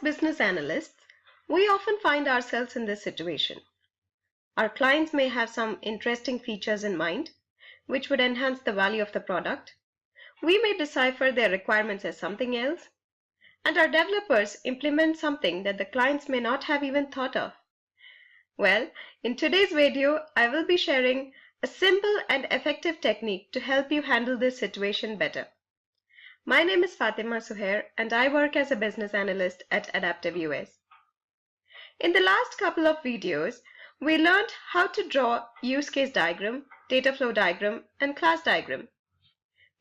business analysts, we often find ourselves in this situation. Our clients may have some interesting features in mind, which would enhance the value of the product. We may decipher their requirements as something else, and our developers implement something that the clients may not have even thought of. Well, in today's video, I will be sharing a simple and effective technique to help you handle this situation better. My name is Fatima Suhair, and I work as a business analyst at Adaptive US. In the last couple of videos, we learned how to draw use case diagram, data flow diagram, and class diagram.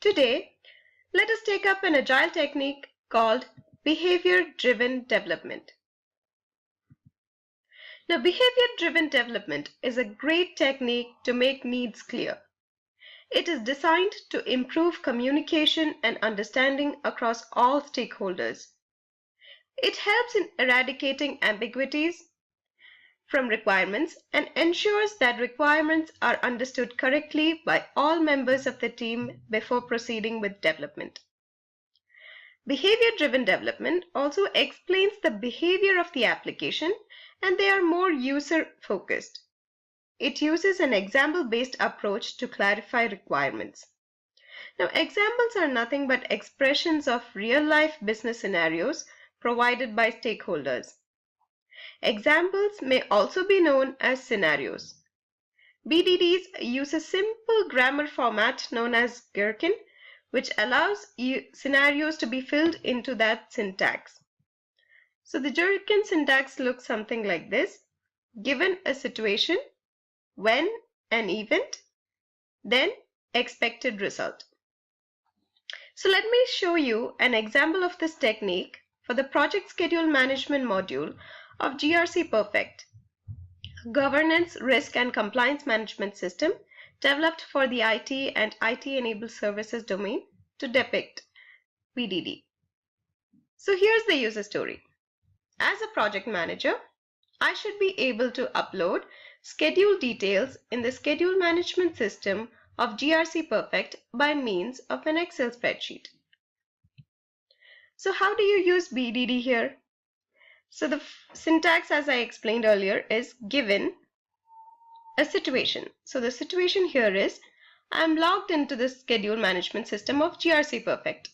Today, let us take up an agile technique called behavior-driven development. Now, behavior-driven development is a great technique to make needs clear. It is designed to improve communication and understanding across all stakeholders. It helps in eradicating ambiguities from requirements and ensures that requirements are understood correctly by all members of the team before proceeding with development. Behavior-driven development also explains the behavior of the application, and they are more user-focused. It uses an example-based approach to clarify requirements. Now, examples are nothing but expressions of real-life business scenarios provided by stakeholders. Examples may also be known as scenarios. BDDs use a simple grammar format known as Gherkin, which allows scenarios to be filled into that syntax. So the Gherkin syntax looks something like this. Given a situation, when an event, then expected result. So let me show you an example of this technique for the project schedule management module of GRCPerfect, governance, risk, and compliance management system developed for the IT and IT-enabled services domain to depict BDD. So here's the user story. As a project manager, I should be able to upload schedule details in the schedule management system of GRCPerfect by means of an Excel spreadsheet. So how do you use BDD here? So the syntax, as I explained earlier, is given a situation. So the situation here is I am logged into the schedule management system of GRCPerfect.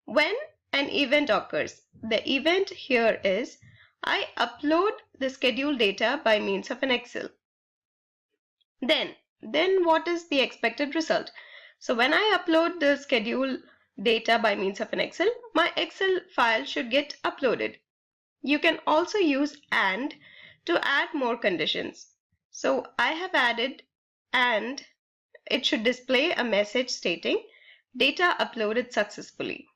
When an event occurs, the event here is I upload the schedule data by means of an Excel. Then what is the expected result? So when I upload the schedule data by means of an Excel, my Excel file should get uploaded. You can also use AND to add more conditions. So I have added and it should display a message stating data uploaded successfully.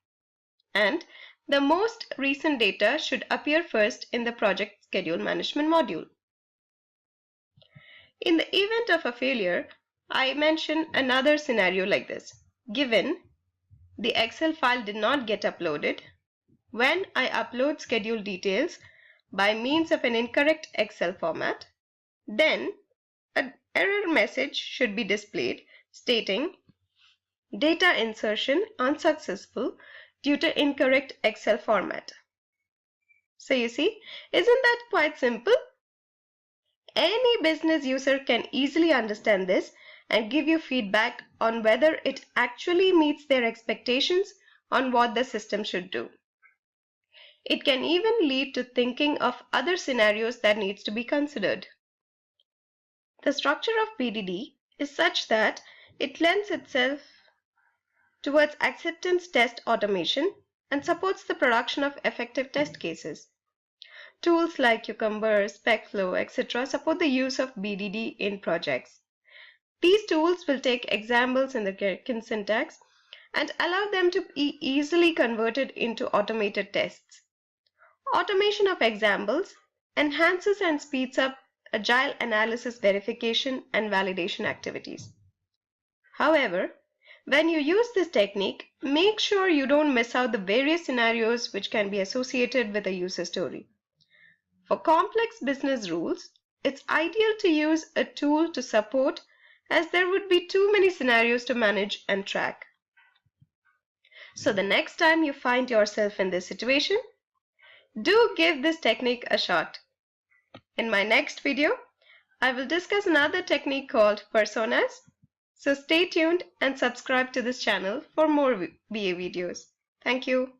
And the most recent data should appear first in the project schedule management module. In the event of a failure, I mention another scenario like this. Given the Excel file did not get uploaded, when I upload schedule details by means of an incorrect Excel format, then an error message should be displayed stating data insertion unsuccessful due to incorrect Excel format. So you see, isn't that quite simple? Any business user can easily understand this and give you feedback on whether it actually meets their expectations on what the system should do. It can even lead to thinking of other scenarios that needs to be considered. The structure of BDD is such that it lends itself towards acceptance test automation and supports the production of effective test cases. Tools like Cucumber, SpecFlow, etc. support the use of BDD in projects. These tools will take examples in the Gherkin syntax and allow them to be easily converted into automated tests. Automation of examples enhances and speeds up agile analysis verification and validation activities. However, when you use this technique, make sure you don't miss out the various scenarios which can be associated with a user story. For complex business rules, it's ideal to use a tool to support, as there would be too many scenarios to manage and track. So the next time you find yourself in this situation, Do give this technique a shot. In my next video, I will discuss another technique called personas. So stay tuned and subscribe to this channel for more VA videos. Thank you.